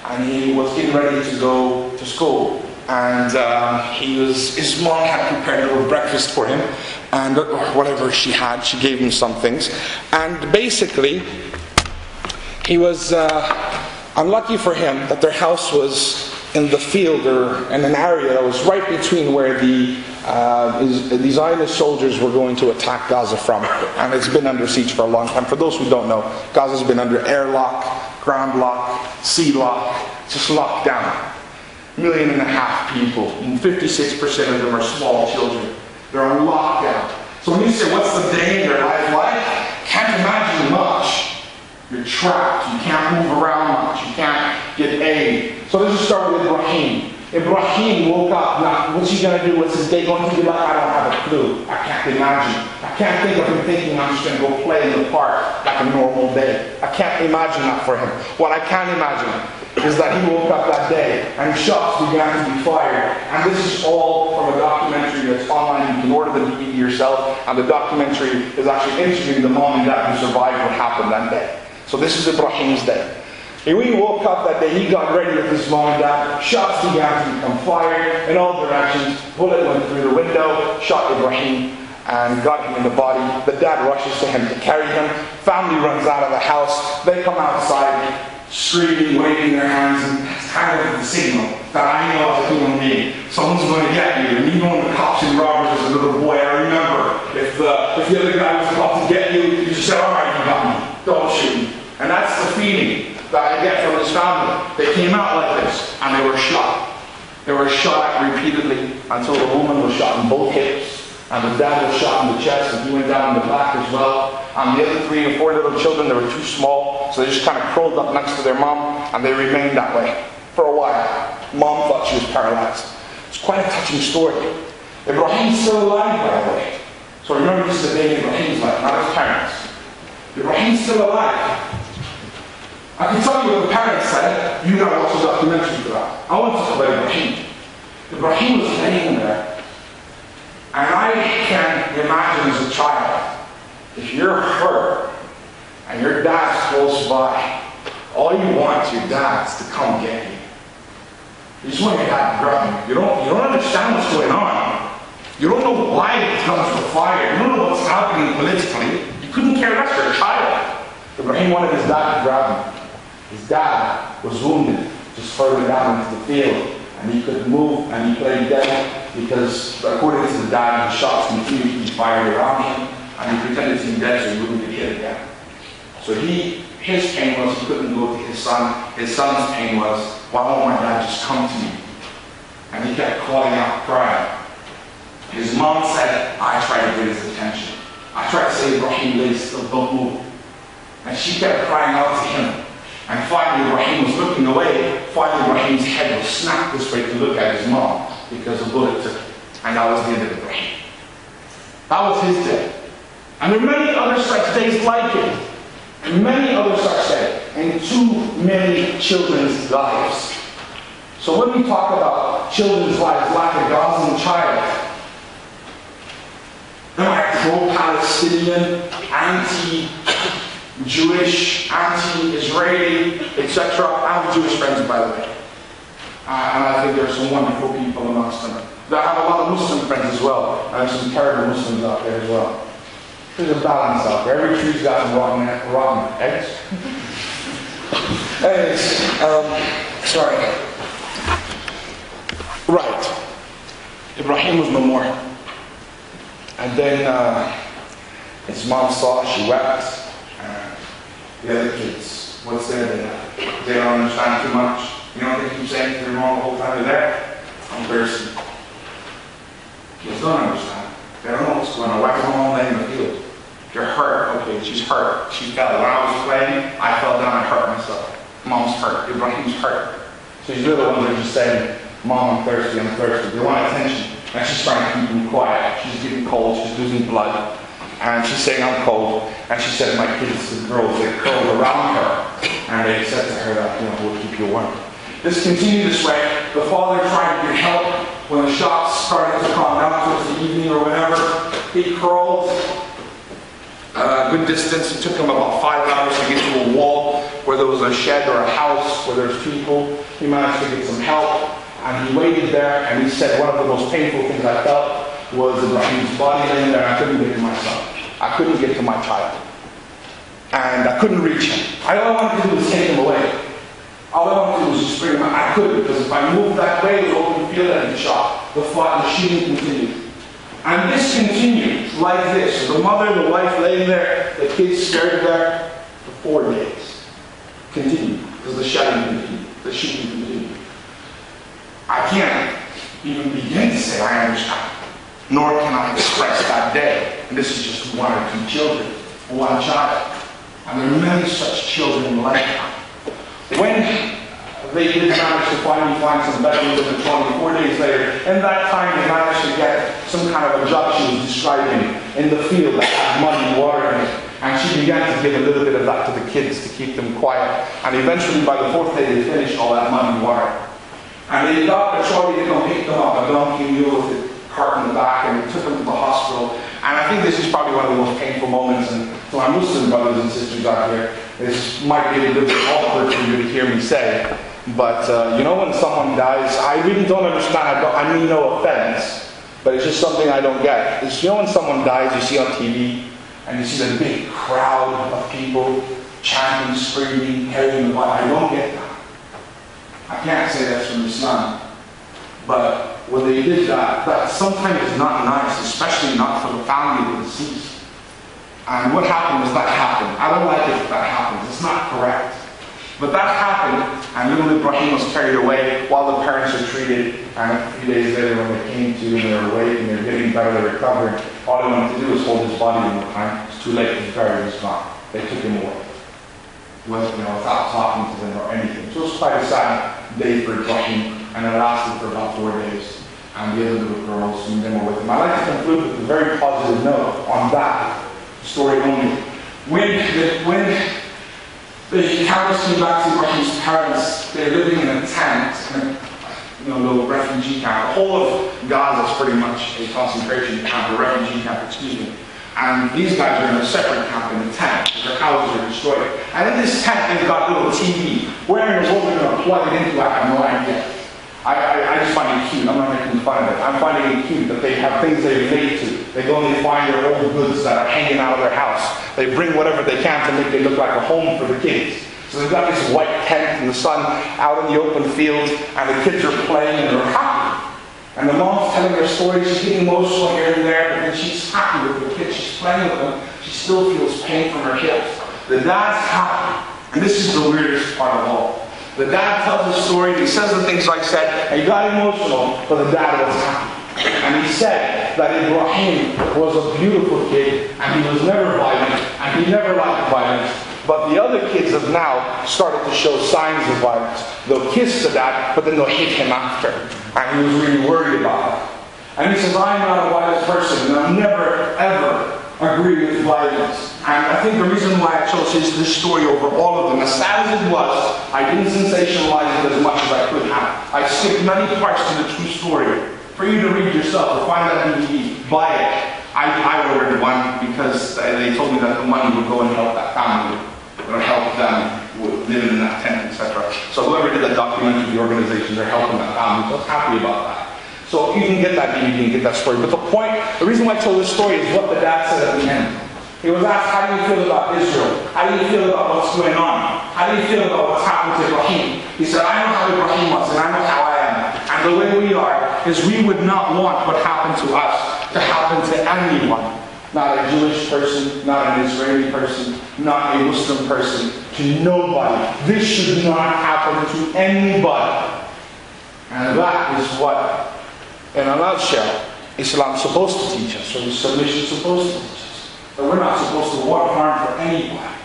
and he was getting ready to go to school. And his mom had prepared a little breakfast for him, and whatever she had, she gave him some things. And basically, he was unlucky for him that their house was in the field or in an area that was right between where the Zionist soldiers were going to attack Gaza from. And it's been under siege for a long time. For those who don't know, Gaza's been under airlock, ground lock, sea lock, just locked down. 1.5 million people, 56% of them are small children. They're on lockdown. So when you say, what's the day in their life like? Can't imagine much. You're trapped. You can't move around much. You can't get aid. So let's just start with Ibrahim. Ibrahim woke up. Now, what's he going to do? What's his day going to be like? I don't have a clue. I can't imagine. I can't think of him thinking I'm just going to go play in the park like a normal day. I can't imagine that for him. What I can imagine is that he woke up that day and shots began to be fired. And this is all from a documentary that's online. You can order the DVD yourself. And the documentary is actually interviewing the mom and dad who survived what happened that day. So this is Ibrahim's day. And when he woke up that day, he got ready with his mom and dad. Shots began to become fired in all directions. Bullet went through the window, shot Ibrahim, and got him in the body. The dad rushes to him to carry him. Family runs out of the house. They come outside, screaming, waving their hands, and it's kind of the signal that I know as a human being, someone's going to get you. And even when the cops and robbers was a little boy, I remember, if the other guy was about to get you, you just said, all right, you got me. Don't shoot me. And that's the feeling that I get from this family. They came out like this, and they were shot. They were shot at repeatedly until the woman was shot in both hips, and the dad was shot in the chest, and he went down in the back as well. And the other 3 or 4 little children, they were too small, so they just kind of curled up next to their mom, and they remained that way for a while. Mom thought she was paralyzed. It's quite a touching story. Ibrahim's still alive, by the way. So remember, this is the day Ibrahim's life, not his parents. Ibrahim's still alive. I can tell you what the parents said. You gotta watch the documentary for that. I want to talk about Ibrahim. Ibrahim was laying there, and I can imagine as a child, if you're hurt and your dad's close by, all you want is your dad to come get you. You just want your dad to grab you. You don't understand what's going on. You don't know why the guns were fired. You don't know what's happening politically. You couldn't care less for a child. Ibrahim wanted his dad to grab him. His dad was wounded just further down into the field, and he couldn't move, and he played dead because, according to the dad, the shots continued to be fired around him, and he pretended to be dead so he wouldn't get hit again. So his pain was he couldn't go to his son. His son's pain was, why won't my dad just come to me? And he kept calling out, crying. His mom said, I tried to get his attention. I tried to say, Ibrahim, lay still, don't move. And she kept crying out to him. And finally, Ibrahim was looking away. Finally, Ibrahim's head was snapped this way to look at his mom because a bullet took him. And that was the end of Ibrahim. That was his day. And there are many other such days like it. And many other such days. And too many children's lives. So when we talk about children's lives like a Gazan child, am I pro-Palestinian, anti-Jewish, anti-Israeli, etc.? I have Jewish friends, by the way. And I think there are some wonderful people amongst them. I have a lot of Muslim friends as well. I have some terrible Muslims out there as well. There's a balance out there. Every tree's got rotten eggs. Anyways, sorry. Right. Ibrahim was no more. And then his mom saw, she wept. The other kids, what's there? They don't understand too much. You know what they keep saying to their mom the whole time they're there? I'm thirsty. Kids don't understand. They don't know what's going on. Why come home laying in the field? You're hurt. Okay, she's hurt. She fell. When I was playing, I fell down and hurt myself. Mom's hurt. Ibrahim's hurt. So these little ones are just saying, Mom, I'm thirsty, I'm thirsty. They want attention. And she's trying to keep them quiet. She's getting cold. She's losing blood. And she's saying, I'm cold. And she said, my kids, the girls, they curled around her. And they said to her that, we'll keep you warm. This continued this way. The father tried to get help. When the shots started to calm down towards the evening or whatever, he crawled a good distance. It took him about 5 hours to get to a wall where there was a shed or a house where there's people. He managed to get some help, and he waited there, and he said, one of the most painful things I felt was Ibrahim's body laying there, and I couldn't get to my son. I couldn't get to my child. And I couldn't reach him. All I wanted to do was take him away. All I wanted to do was just bring him out. I couldn't, because if I moved that way, it was open field and shot. The shooting continued. And this continued like this. The mother, the wife laying there, the kids stared there for 4 days. Continued, because the shouting continued, the shooting continued. I can't even begin to say I understand, nor can I express that day. And this is just one or two children, one child. And there are many such children in the lifetime. When they did manage to finally find some veterans of the 24 days later, in that time they managed to get some kind of a job she was describing in the field that had muddy water in it. And she began to give a little bit of that to the kids to keep them quiet. And eventually by the 4th day they finished all that muddy water. And they got a trolley to come pick them up, a donkey mule with a cart in the back, and took them to the hospital. And I think this is probably one of the most painful moments, and to my Muslim brothers and sisters out here, this might be a little bit awkward for you to hear me say, but you know when someone dies, I really don't understand, I mean no offense, but it's just something I don't get. It's, you know when someone dies, you see on TV, and you see the big crowd of people chanting, screaming, carrying the body. I don't get that. I can't say that's from Islam, but when they did that, that sometimes is not nice, especially not for the family of the deceased. And what happened was that happened. I don't like it if that happens. It's not correct. But that happened, and little Ibrahim was carried away while the parents were treated. And a few days later, when they came to and they were awake and they were getting better, they were recovering, all they wanted to do was hold his body one more time. It's too late, his burial was gone. They took him away. Without talking to them or anything. So it was quite a sad day for Ibrahim, and it lasted for about 4 days. And the other little girls, and them were with him. I'd like to conclude with a very positive note on that story only. When the Arabs came back to Ibrahim's parents, they're living in a tent, in a little refugee camp. The whole of Gaza is pretty much a concentration camp, a refugee camp, excuse me. And these guys are in a separate camp in a tent. Their houses are destroyed. And in this tent, they've got a little TV. Where in the world they're going to plug it into, I have no idea. I just find it cute. I'm not making fun of it. I'm finding it cute that they have things they relate to. They go and they find their old goods that are hanging out of their house. They bring whatever they can to make it look like a home for the kids. So they've got this white tent in the sun out in the open field, and the kids are playing and they're happy. And the mom's telling her story. She's getting emotional here and there, but then she's happy with the kids. She's playing with them. She still feels pain from her hips. The dad's happy. And this is the weirdest part of all. The dad tells the story, and he says the things I said, and he got emotional, but the dad was happy. And he said that Ibrahim was a beautiful kid, and he was never violent, and he never liked violence. But the other kids have now started to show signs of violence. They'll kiss the dad, but then they'll hit him after. And he was really worried about it. And he says, I'm not a violent person, and I'll never, ever agree with violence. And I think the reason why I chose this story over all of them, as sad as it was, I didn't sensationalize it as much as I could have. I skipped many parts to the true story. For you to read yourself, or find that DVD, buy it. I ordered one because they told me that the money would go and help that family, or help them with living in that tent, etc. So whoever did that documentary, the organizations are helping that family. So I was happy about that. So you can get that DVD and get that story. But the reason why I told this story is what the dad said at the end. He was asked, how do you feel about Israel? How do you feel about what's going on? How do you feel about what's happened to Ibrahim? He said, I know how Ibrahim was, and I know how I am. And the way we are is we would not want what happened to us to happen to anyone. Not a Jewish person, not an Israeli person, not a Muslim person, to nobody. This should not happen to anybody. And that is what, in a nutshell, Islam is supposed to teach us, or the submission is supposed to teach us. That we're not supposed to want harm for anybody.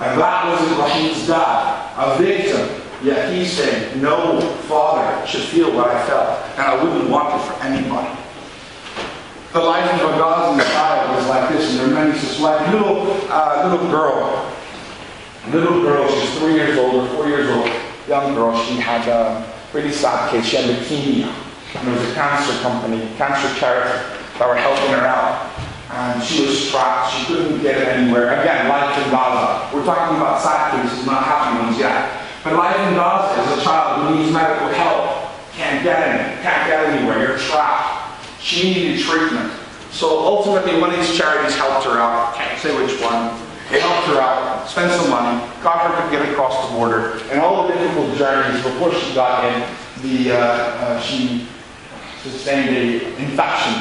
And that was Ibrahim's dad, a victim. Yet he's saying, no father should feel what I felt, and I wouldn't want it for anybody. The life of a Gazan child is like this, and there are many such lives. Little girl, she's 3 years old or 4 years old, young girl, she had a really sad case. She had leukemia. And there was a cancer company, cancer charity, that were helping her out. and she was trapped. She couldn't get anywhere. Again, life in Gaza. We're talking about sad cases, not happy ones yet. But life in Gaza as a child who needs medical help, can't get anywhere. You're trapped. She needed treatment. So ultimately, one of these charities helped her out. Can't say which one. It helped her out, spent some money, got her to get across the border, and all the difficult journeys before she got in, she sustained an infection.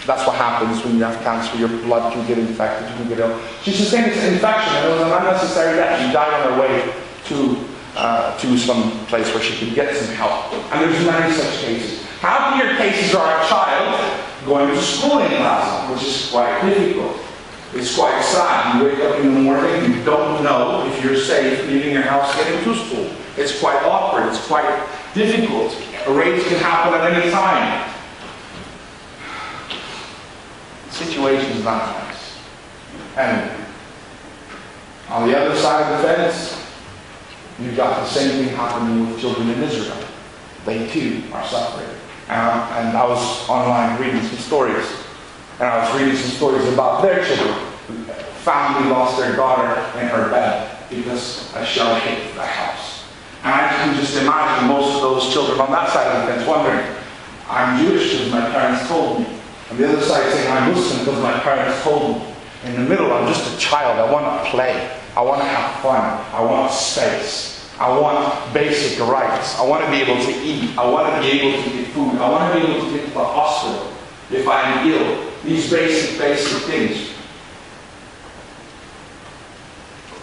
That's what happens when you have cancer. Your blood can get infected, you can get ill. She sustained an infection, and it was an unnecessary death. She died on her way to some place where she could get some help. And there's many such cases. Happier cases are a child going to school in Gaza, which is quite difficult. It's quite sad. You wake up in the morning, you don't know if you're safe leaving your house getting to school. It's quite awkward, it's quite difficult. Raids can happen at any time. The situation is not nice. And on the other side of the fence, you've got the same thing happening with children in Israel. They too are suffering. And I was online reading some stories. And I was reading some stories about their children. Family lost their daughter in her bed because a shell hit the house. And I can just imagine most of those children on that side of the fence wondering, I'm Jewish because my parents told me. On the other side saying, I'm Muslim because my parents told me. In the middle, I'm just a child. I want to play. I want to have fun. I want space. I want basic rights. I want to be able to eat. I want to be able to get food. I want to be able to get to the hospital if I am ill. These basic things.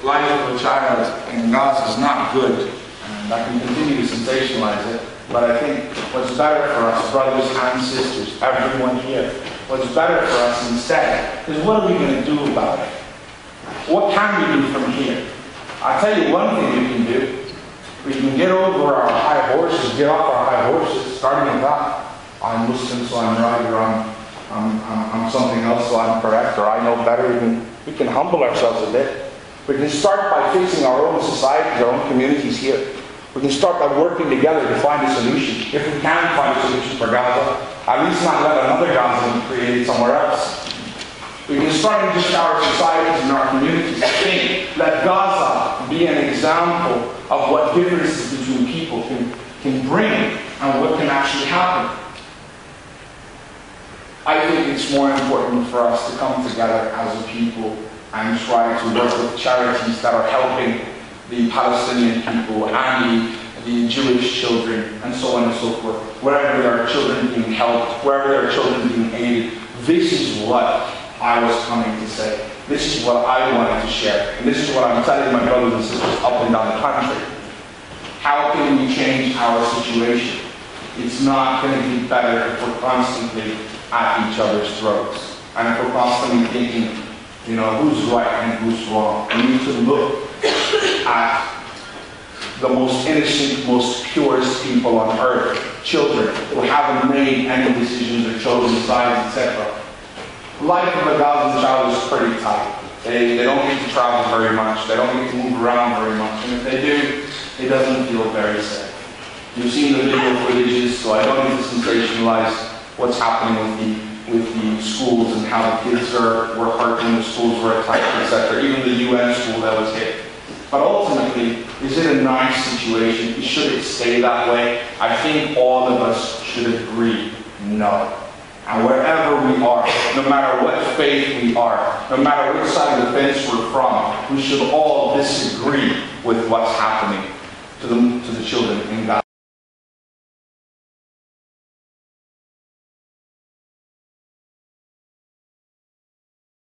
Life of a child in Gaza is not good. And I can continue to sensationalize it. But I think what's better for us, brothers and sisters, everyone here, what's better for us instead is what are we going to do about it? What can we do from here? I'll tell you one thing we can do. We can get over our high horses, get off our high horses, starting with that. I'm Muslim, so I'm right, or I'm something else, so I'm correct, or I know better. We can humble ourselves a bit. We can start by fixing our own societies, our own communities here. We can start by working together to find a solution. If we can find a solution for Gaza, at least not let another Gaza be created somewhere else. We can start in just our societies and our communities. Let Gaza be an example of what differences between people can bring and what can actually happen. I think it's more important for us to come together as a people and try to work with charities that are helping the Palestinian people and the Jewish children and so on and so forth. Wherever there are children being helped, wherever there are children being aided, this is what I was coming to say. This is what I wanted to share. And this is what I'm telling my brothers and sisters up and down the country. How can we change our situation? It's not going to be better if we're constantly at each other's throats. And if we're constantly thinking, who's right and who's wrong. We need to look at the most innocent, most purest people on earth, children who haven't made any decisions or chosen sides, etc. Life of a Gazan child is pretty tight. They don't get to travel very much. They don't get to move around very much. And if they do, it doesn't feel very safe. You've seen the video footages, so I don't need to sensationalize what's happening with the schools and how the kids were hurt when the schools were attacked, etc. Even the UN school that was hit. But ultimately, is it a nice situation? Should it stay that way? I think all of us should agree, no. And wherever we are, no matter what faith we are, no matter which side of the fence we're from, we should all disagree with what's happening to the children in Gaza.